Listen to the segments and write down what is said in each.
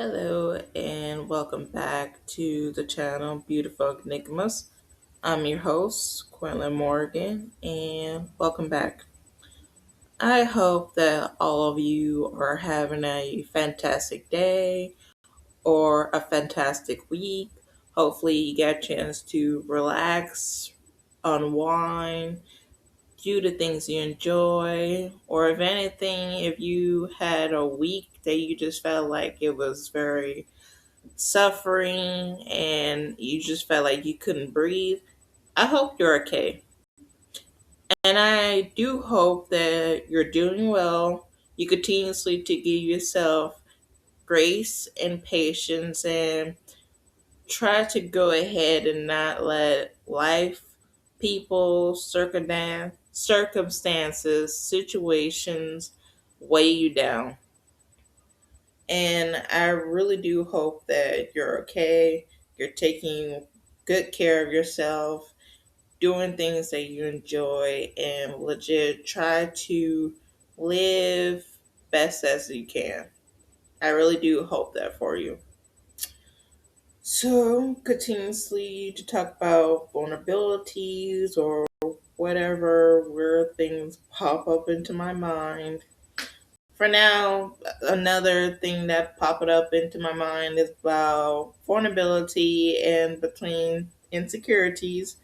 Hello and welcome back to the channel Beautiful Enigmas. I'm your host, Quinlan Morgan, and welcome back. I hope that all of you are having a fantastic day or a fantastic week. Hopefully, you get a chance to relax, unwind, do the things you enjoy, or if anything, if you had a week that you just felt like it was very suffering and you just felt like you couldn't breathe, I hope you're okay. And I do hope that you're doing well. You continuously to give yourself grace and patience and try to go ahead and not let life, people, circumstances, situations weigh you down. And I really do hope that you're okay. You're taking good care of yourself, doing things that you enjoy, and legit try to live best as you can. I really do hope that for you. So, continuously to talk about vulnerabilities or whatever weird things pop up into my mind. For now, another thing that popped up into my mind is about vulnerability and between insecurities.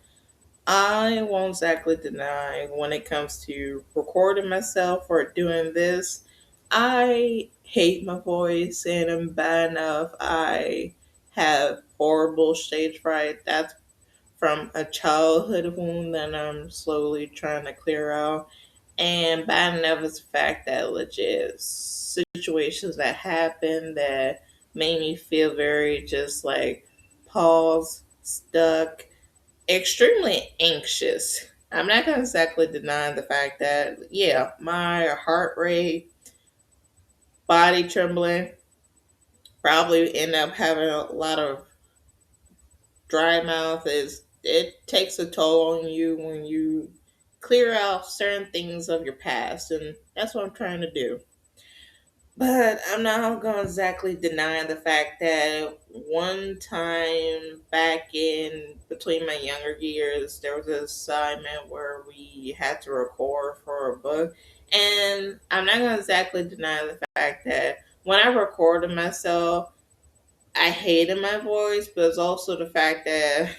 I won't exactly deny when it comes to recording myself or doing this, I hate my voice and I'm bad enough. I have horrible stage fright. That's from a childhood wound that I'm slowly trying to clear out. And bad enough is the fact that legit situations that happened that made me feel very just like paused, stuck, extremely anxious. I'm not going to exactly deny the fact that, yeah, my heart rate, body trembling, probably end up having a lot of dry mouth. Is it takes a toll on you when you clear out certain things of your past, and that's what I'm trying to do. But I'm not going to exactly deny the fact that one time back in between my younger years, there was an assignment where we had to record for a book. And I'm not going to exactly deny the fact that when I recorded myself, I hated my voice, but it's also the fact that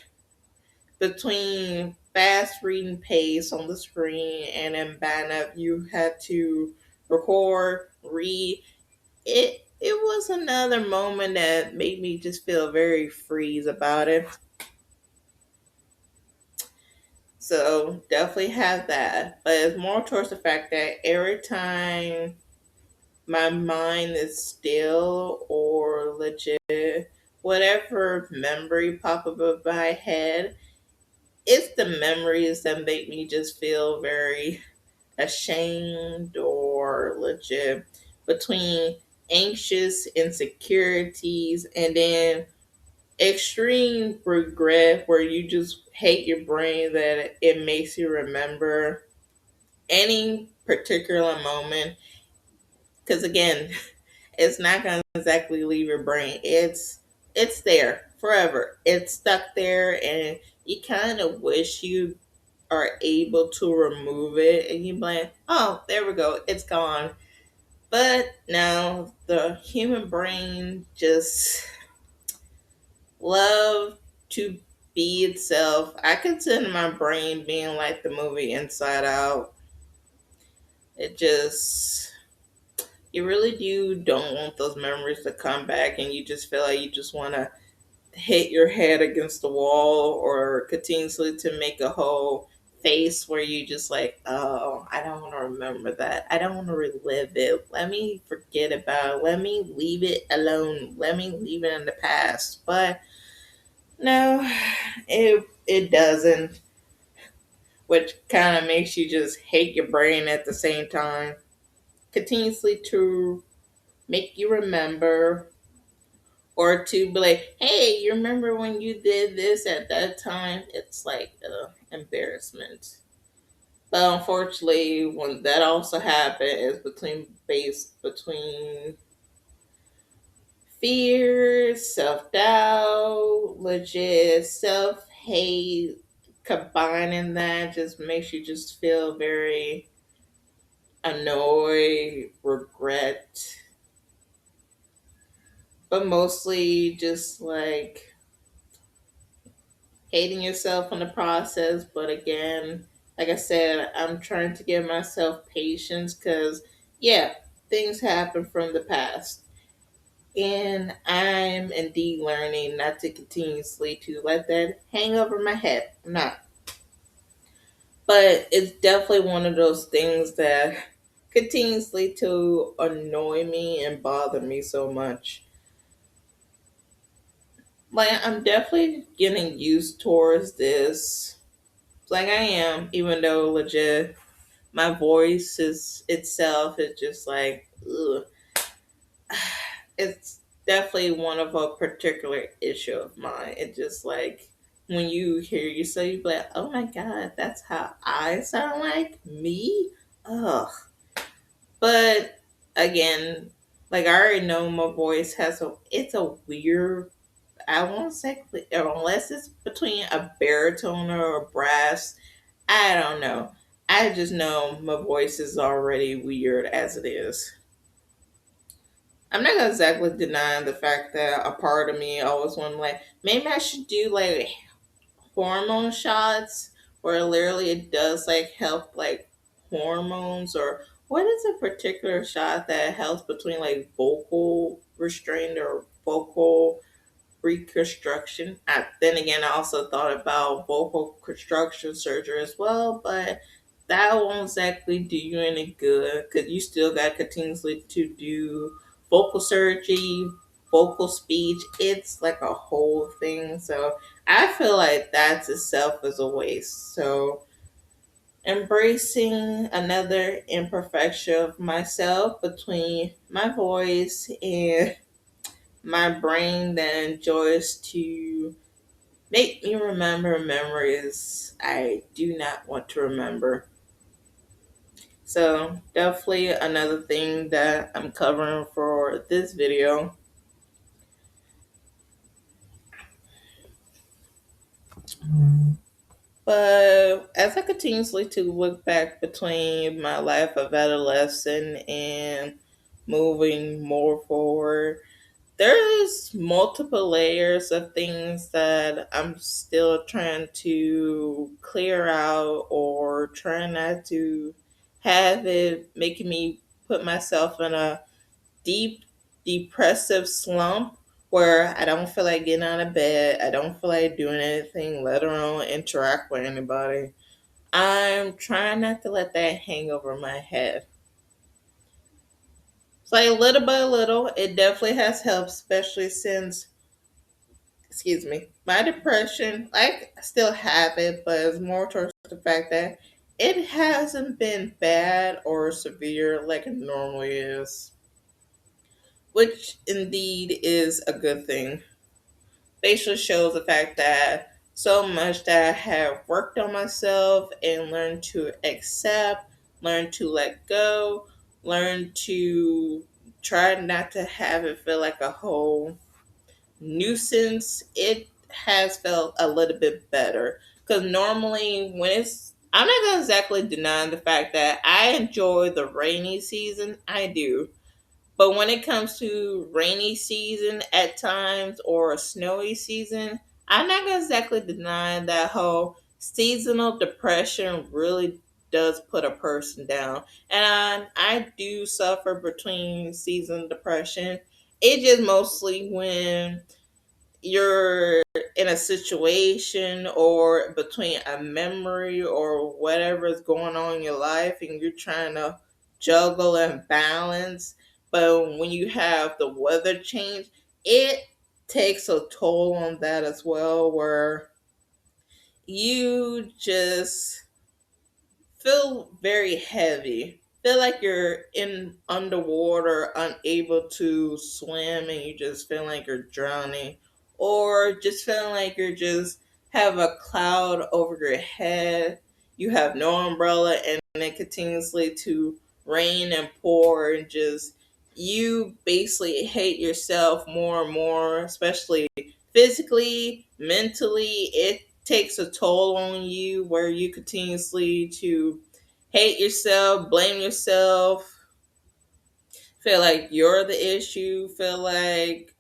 between fast reading pace on the screen and then bad enough, you had to record, read, it was another moment that made me just feel very freeze about it. So definitely have that. But it's more towards the fact that every time my mind is still or legit, whatever memory pop up in my head, it's the memories that make me just feel very ashamed or legit between anxious insecurities and then extreme regret where you just hate your brain that it makes you remember any particular moment, because again, it's not going to exactly leave your brain. It's there forever. It's stuck there, and you kind of wish you are able to remove it, and you're like, oh, there we go, it's gone. But now the human brain just love to be itself. I consider my brain being like the movie Inside Out. It just, you really do don't want those memories to come back, and you just feel like you just want to hit your head against the wall or continuously to make a whole face where you just like, oh, I don't want to remember that. I don't want to relive it. Let me forget about it. Let me leave it alone. Let me leave it in the past. But no, it doesn't, which kind of makes you just hate your brain at the same time. Continuously to make you remember or to be like, hey, you remember when you did this at that time? It's like embarrassment. But unfortunately, when that also happened, is between based between Fear, self doubt, legit self hate, combining that just makes you just feel very annoyed, regret, but mostly just like hating yourself in the process. But again, like I said, I'm trying to give myself patience because, yeah, things happen from the past. And I'm indeed learning not to continuously to let that hang over my head. I'm not. But it's definitely one of those things that continuously to annoy me and bother me so much. Like I'm definitely getting used towards this. Like I am, even though legit my voice is itself is just like ugh. It's definitely one of a particular issue of mine. It just like when you hear yourself, you be like, "Oh my god, that's how I sound like me." Ugh. But again, like I already know my voice has a it's a weird. I won't say unless it's between a baritone or a brass. I don't know. I just know my voice is already weird as it is. I'm not gonna exactly deny the fact that a part of me always want to like maybe I should do like hormone shots where literally it does like help like hormones or what is a particular shot that helps between like vocal restraint or vocal reconstruction. Then again, I also thought about vocal construction surgery as well, but that won't exactly do you any good because you still got continuously to do vocal surgery, vocal speech. It's like a whole thing. So I feel like that itself is a waste. So embracing another imperfection of myself between my voice and my brain that enjoys to make me remember memories I do not want to remember. So, definitely another thing that I'm covering for this video. But as I continuously to look back between my life of adolescent and moving more forward, there's multiple layers of things that I'm still trying to clear out or trying not to have it making me put myself in a deep depressive slump where I don't feel like getting out of bed, I don't feel like doing anything, let alone interact with anybody. I'm trying not to let that hang over my head. So like little by little, it definitely has helped, especially since my depression, I still have it, but it's more towards the fact that it hasn't been bad or severe like it normally is, which indeed is a good thing. Basically shows the fact that so much that I have worked on myself and learned to accept, learn to let go, learn to try not to have it feel like a whole nuisance, it has felt a little bit better. Because normally, when it's, I'm not going to exactly deny the fact that I enjoy the rainy season. I do. But when it comes to rainy season at times or a snowy season, I'm not going to exactly deny that whole seasonal depression really does put a person down. And I do suffer between season depression. It just mostly when you're in a situation or between a memory or whatever is going on in your life and you're trying to juggle and balance. But when you have the weather change, it takes a toll on that as well, where you just feel very heavy. Feel like you're in underwater, unable to swim, and you just feel like you're drowning, or just feeling like you're just have a cloud over your head. You have no umbrella, and it continuously to rain and pour, and just you basically hate yourself more and more, especially physically, mentally. It takes a toll on you where you continuously to hate yourself, blame yourself, feel like you're the issue, feel like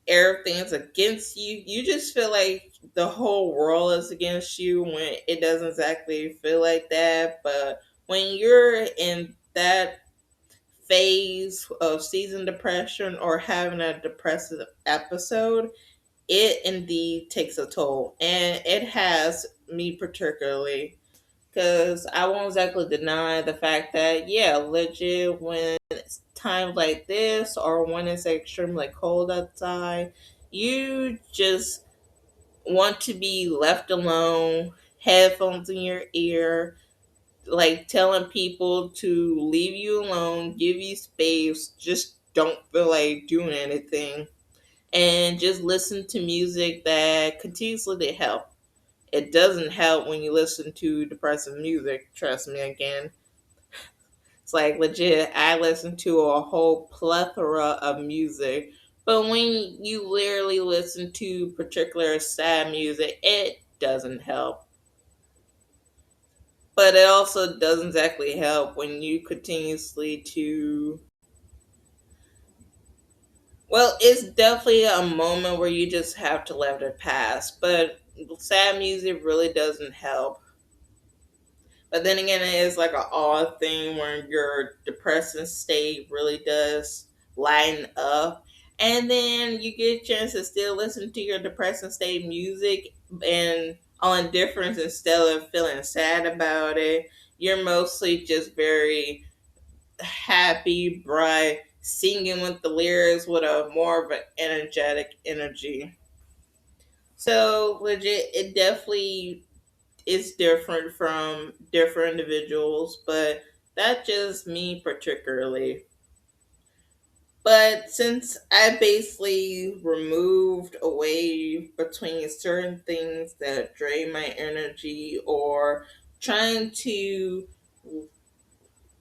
everything's against you. You just feel like the whole world is against you when it doesn't exactly feel like that. But when you're in that phase of season depression or having a depressive episode, it indeed takes a toll. And it has me particularly. Because I won't exactly deny the fact that, yeah, legit, when it's times like this or when it's extremely cold outside, you just want to be left alone, headphones in your ear, like telling people to leave you alone, give you space, just don't feel like doing anything, and just listen to music that continuously to help. It doesn't help when you listen to depressive music, trust me again. It's like legit, I listen to a whole plethora of music. But when you literally listen to particular sad music, it doesn't help. But it also doesn't exactly help when you continuously to, well, it's definitely a moment where you just have to let it pass. But sad music really doesn't help. But then again, it is like an odd thing when your depressing state really does lighten up. And then you get a chance to still listen to your depressing state music and on difference instead of feeling sad about it. You're mostly just very happy, bright, singing with the lyrics with a more of an energetic energy. So legit, it definitely is different from different individuals, but that's just me particularly. But since I basically removed away between certain things that drain my energy or trying to,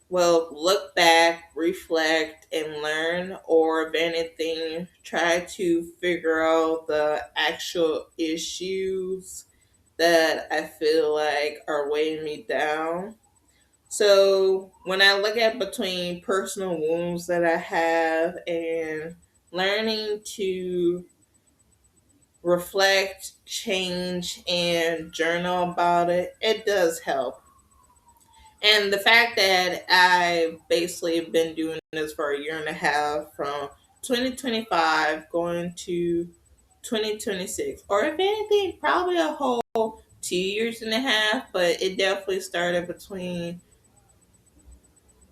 well, look back, reflect, and learn, or if anything, try to figure out the actual issues that I feel like are weighing me down. So when I look at between personal wounds that I have and learning to reflect, change, and journal about it, it does help. And the fact that I've basically been doing this for a year and a half from 2025 going to 2026, or if anything, probably a whole 2 years and a half, but it definitely started between,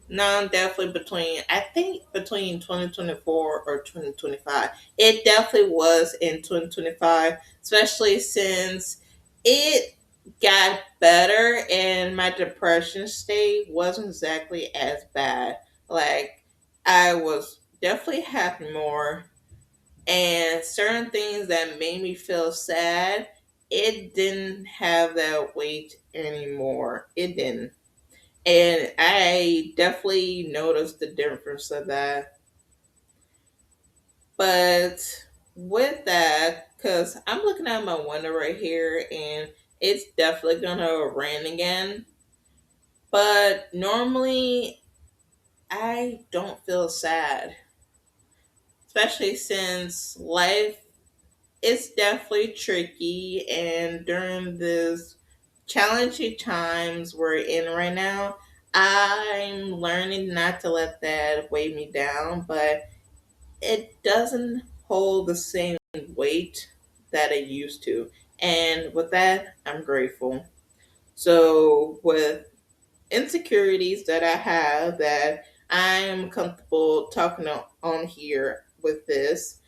no, definitely between, I think between 2024 or 2025. It definitely was in 2025, especially since it got better and my depression state wasn't exactly as bad. Like, I was definitely happy more, and certain things that made me feel sad, it didn't have that weight anymore. It didn't. And I definitely noticed the difference of that. But with that, because I'm looking at my window right here and it's definitely gonna rain again. But normally I don't feel sad, especially since life is definitely tricky. And during this challenging times we're in right now, I'm learning not to let that weigh me down, but it doesn't hold the same weight that it used to. And with that, I'm grateful. So, with insecurities that I have that I'm comfortable talking on here with this,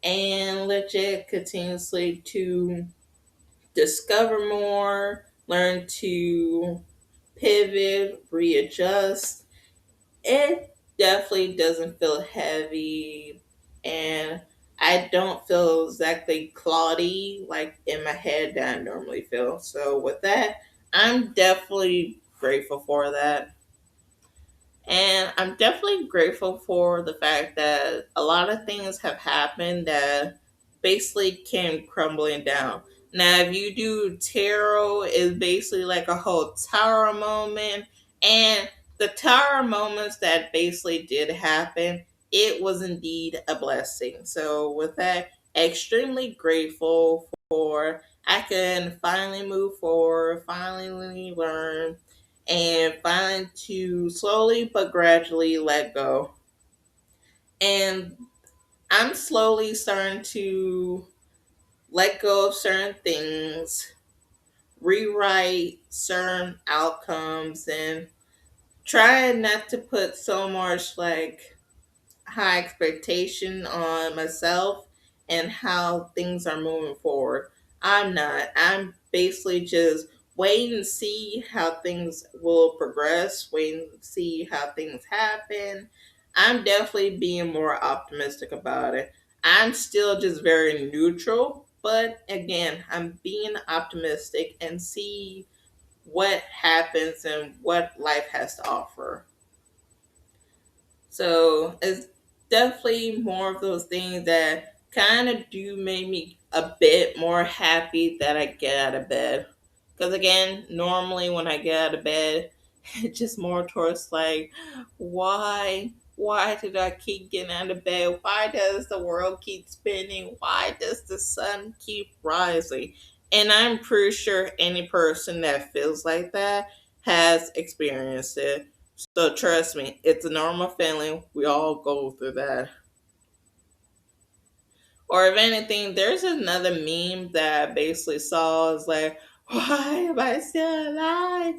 and legit continuously to discover more, learn to pivot, readjust. It definitely doesn't feel heavy, and I don't feel exactly cloudy like in my head that I normally feel. So with that, I'm definitely grateful for that. And I'm definitely grateful for the fact that a lot of things have happened that basically came crumbling down. Now, if you do tarot, it's basically like a whole tower moment. And the tower moments that basically did happen, it was indeed a blessing. So, with that, extremely grateful for I can finally move forward, finally learn and find to slowly but gradually let go. And I'm slowly starting to let go of certain things, rewrite certain outcomes, and try not to put so much like high expectation on myself and how things are moving forward. I'm not. I'm basically just wait and see how things will progress, wait and see how things happen. I'm definitely being more optimistic about it. I'm still just very neutral, but again, I'm being optimistic and see what happens and what life has to offer. So it's definitely more of those things that kind of do make me a bit more happy that I get out of bed. Because again, normally when I get out of bed, it's just more towards like, why? Why did I keep getting out of bed? Why does the world keep spinning? Why does the sun keep rising? And I'm pretty sure any person that feels like that has experienced it. So trust me, it's a normal feeling. We all go through that. Or if anything, there's another meme that I basically saw is like, why am I still alive?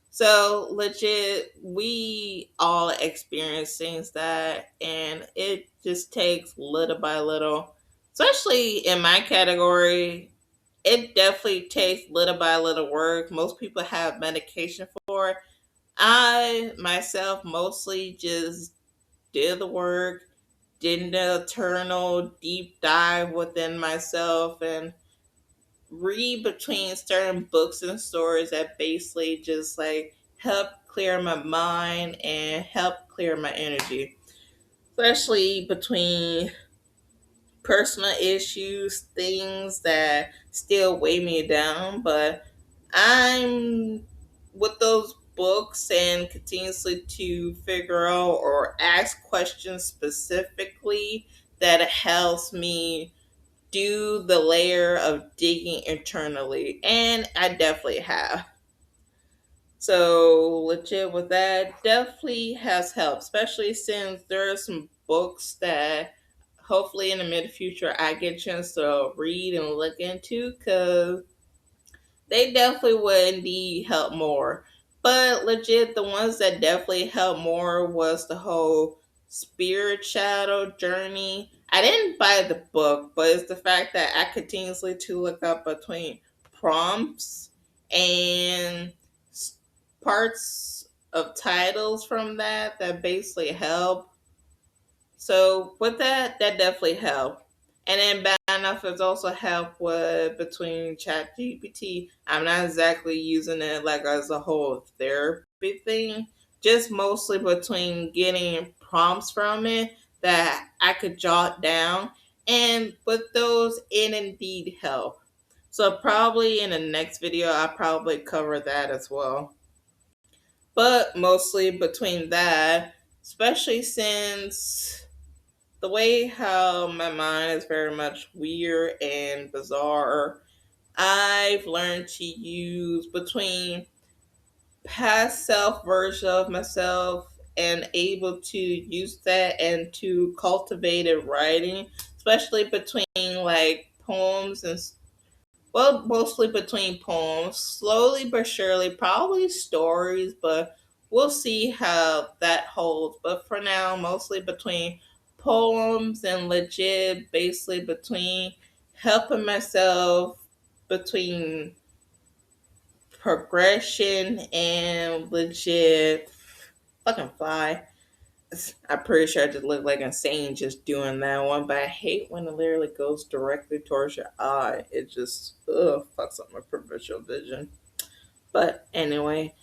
So legit, we all experience things that, and it just takes little by little. Especially in my category, it definitely takes little by little work. Most people have medication for it. I myself mostly just did the work, did an eternal deep dive within myself, and read between certain books and stories that basically just like help clear my mind and help clear my energy, especially between personal issues, things that still weigh me down, but I'm with those books and continuously to figure out or ask questions specifically that helps me do the layer of digging internally. And I definitely have. So legit with that definitely has helped, especially since there are some books that hopefully in the mid future I get a chance to read and look into because they definitely would indeed help more. But legit, the ones that definitely helped more was the whole spirit shadow journey. I didn't buy the book, but it's the fact that I continuously to look up between prompts and parts of titles from that basically help. So with that, that definitely helped. And then bad enough it's also helped with between Chat GPT. I'm not exactly using it like as a whole therapy thing. Just mostly between getting prompts from it that I could jot down. And with those it indeed help. So probably in the next video I'll probably cover that as well. But mostly between that, especially since the way how my mind is very much weird and bizarre, I've learned to use between past self version of myself and able to use that and to cultivated writing, especially between like poems and well, mostly between poems, slowly but surely, probably stories, but we'll see how that holds. But for now, mostly between poems and legit, basically between helping myself, between progression and legit fucking fly. I'm pretty sure I just look like insane just doing that one, but I hate when it literally goes directly towards your eye. It just fucks up my peripheral vision. But anyway,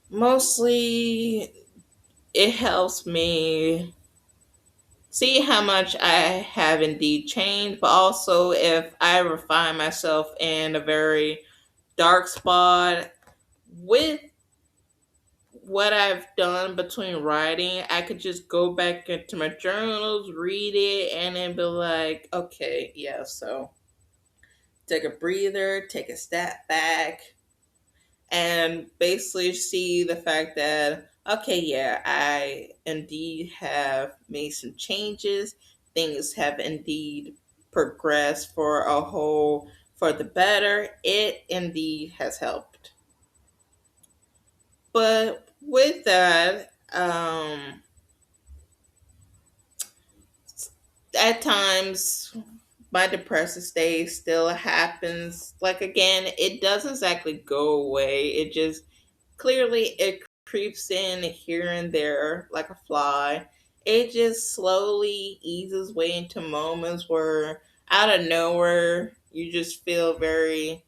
mostly it helps me see how much I have indeed changed, but also if I ever find myself in a very dark spot with what I've done between writing, I could just go back into my journals, read it, and then be like, okay, yeah, so take a breather, take a step back, and basically see the fact that, okay, yeah, I indeed have made some changes. Things have indeed progressed for a whole for the better. It indeed has helped. But with that, at times my depressive state still happens. Like again, it doesn't exactly go away. It just clearly it creeps in here and there like a fly. It just slowly eases way into moments where out of nowhere you just feel very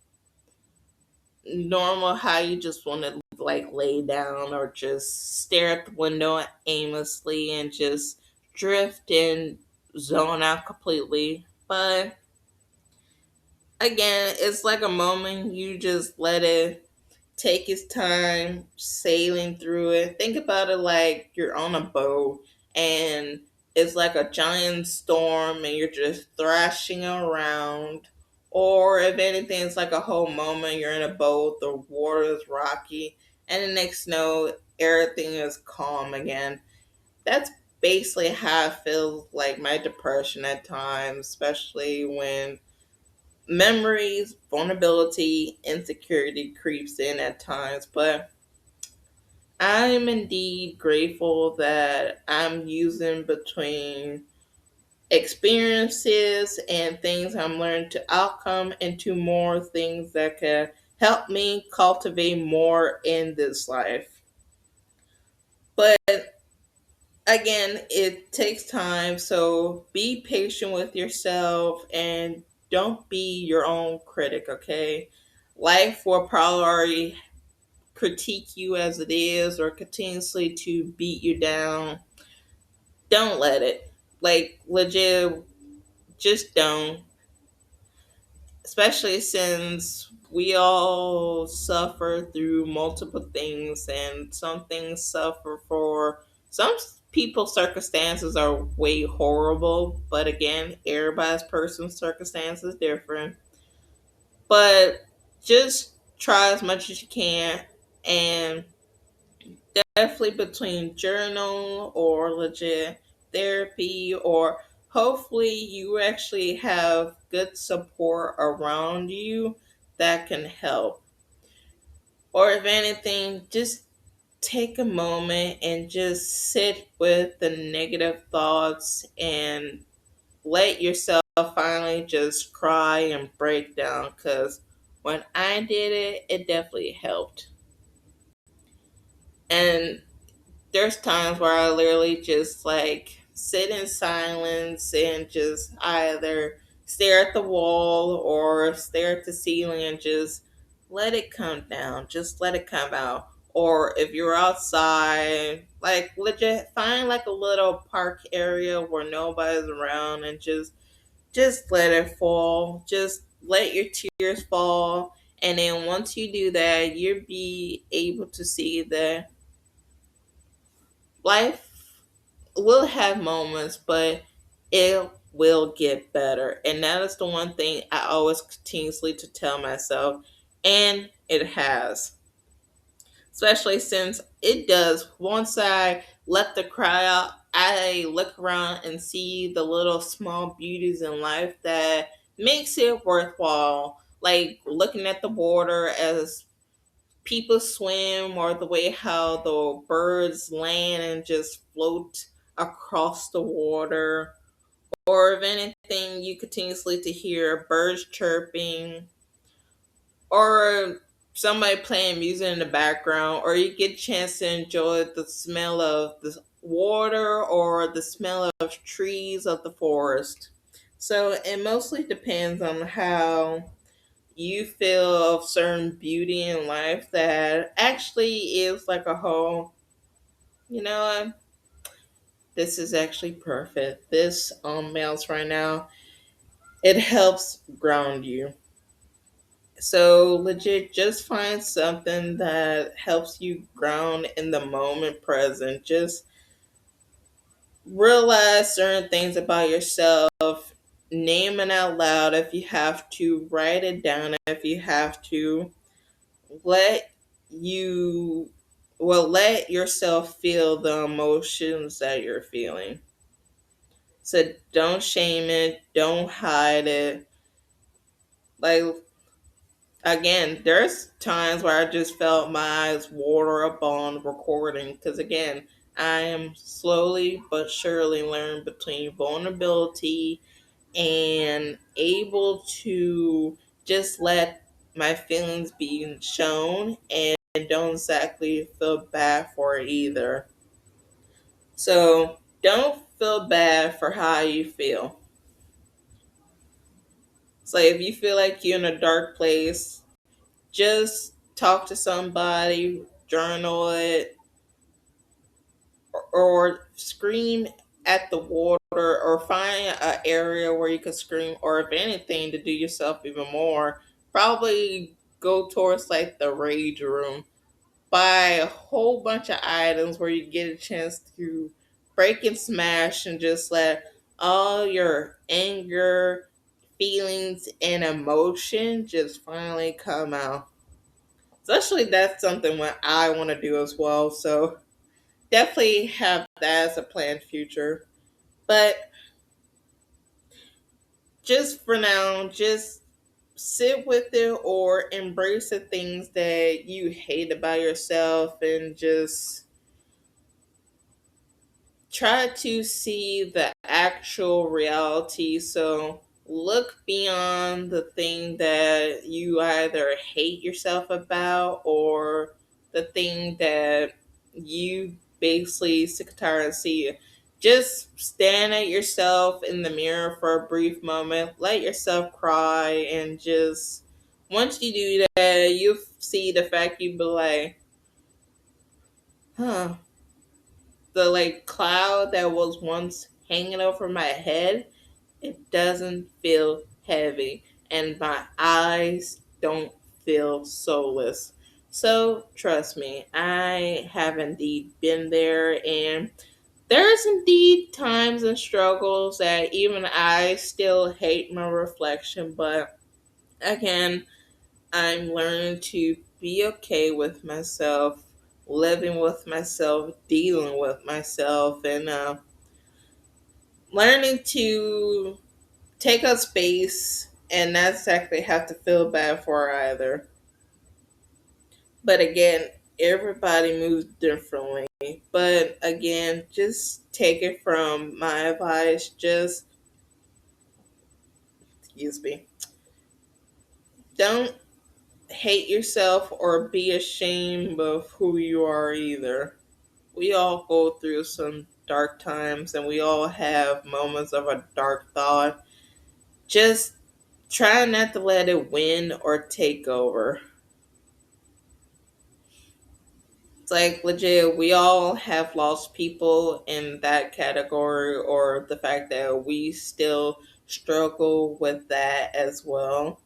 normal, how you just want to like lay down or just stare at the window aimlessly and just drift and zone out completely. But again, it's like a moment you just let it take its time sailing through it. Think about it like you're on a boat and it's like a giant storm and you're just thrashing around. Or if anything, it's like a whole moment you're in a boat, the water is rocky, and the next know everything is calm again. That's basically how I feel like my depression at times, especially when memories, vulnerability, insecurity creeps in at times. But I'm indeed grateful that I'm using between experiences and things I'm learning to outcome into more things that can help me cultivate more in this life. But again, it takes time, so be patient with yourself and don't be your own critic, okay? Life will probably already critique you as it is or continuously to beat you down. Don't let it. Like, legit, just don't. Especially since we all suffer through multiple things, and some things suffer for some people's circumstances are way horrible. But again, everybody's personal circumstance is different. But just try as much as you can, and definitely between journal or legit therapy, or hopefully you actually have good support around you that can help. Or if anything, just take a moment and just sit with the negative thoughts and let yourself finally just cry and break down, because when I did it, it definitely helped. And there's times where I literally just like sit in silence and just either stare at the wall or stare at the ceiling and just let it come down, just let it come out. Or if you're outside, like legit find like a little park area where nobody's around and just let it fall. Just let your tears fall. And then once you do that, you'll be able to see that life will have moments, but it will get better. And that is the one thing I always continuously to tell myself, and it has. Especially since it does. Once I let the cry out, I look around and see the little small beauties in life that makes it worthwhile. Like looking at the water as people swim, or the way how the birds land and just float across the water, or if anything you continuously to hear birds chirping, or somebody playing music in the background, or you get a chance to enjoy the smell of the water or the smell of trees of the forest. So it mostly depends on how you feel of certain beauty in life that actually is like a whole. You know what? This is actually perfect. This mouse right now, it helps ground you. So legit, just find something that helps you ground in the moment present. Just realize certain things about yourself. Name it out loud if you have to. Write it down if you have to. Let you, let yourself feel the emotions that you're feeling. So don't shame it. Don't hide it. Like, again, there's times where I just felt my eyes water up on recording because, again, I am slowly but surely learning between vulnerability and able to just let my feelings be shown and don't exactly feel bad for it either. So don't feel bad for how you feel. So if you feel like you're in a dark place, just talk to somebody, journal it, or scream at the water, or find an area where you can scream, or if anything, to do yourself even more, probably go towards like the rage room. Buy a whole bunch of items where you get a chance to break and smash and just let all your anger, feelings, and emotion just finally come out. Especially that's something what I want to do as well. So definitely have that as a planned future. But just for now, just sit with it or embrace the things that you hate about yourself and just try to see the actual reality. So look beyond the thing that you either hate yourself about or the thing that you basically sick and tired and see. Just stand at yourself in the mirror for a brief moment, let yourself cry, and just once you do that, you see the fact you be like, huh, the like cloud that was once hanging over my head, it doesn't feel heavy, and my eyes don't feel soulless. So trust me, I have indeed been there, and there's indeed times and struggles that even I still hate my reflection, but again, I'm learning to be okay with myself, living with myself, dealing with myself, and learning to take up space and not exactly have to feel bad for either. But again, everybody moves differently. But again, just take it from my advice. Just, excuse me, don't hate yourself or be ashamed of who you are either. We all go through some dark times and we all have moments of a dark thought. Just try not to let it win or take over. It's like legit, we all have lost people in that category, or the fact that we still struggle with that as well.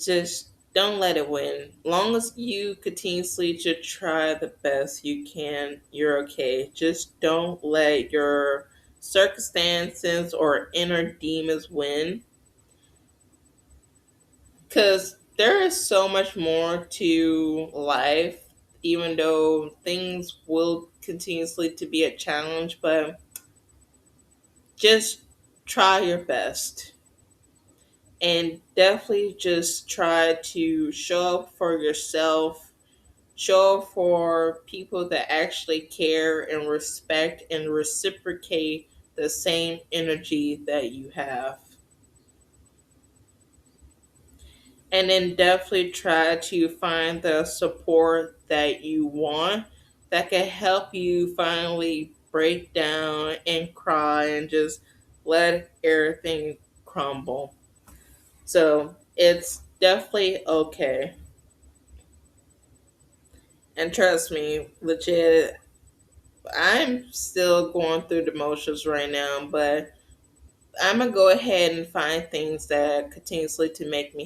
Just don't let it win. Long as you continuously to try the best you can, you're okay. Just don't let your circumstances or inner demons win. Because there is so much more to life, even though things will continuously to be a challenge, but just try your best. And definitely just try to show up for yourself, show up for people that actually care and respect and reciprocate the same energy that you have. And then definitely try to find the support that you want that can help you finally break down and cry and just let everything crumble. So it's definitely okay. And trust me, legit, I'm still going through the motions right now, but I'm gonna go ahead and find things that continuously to make me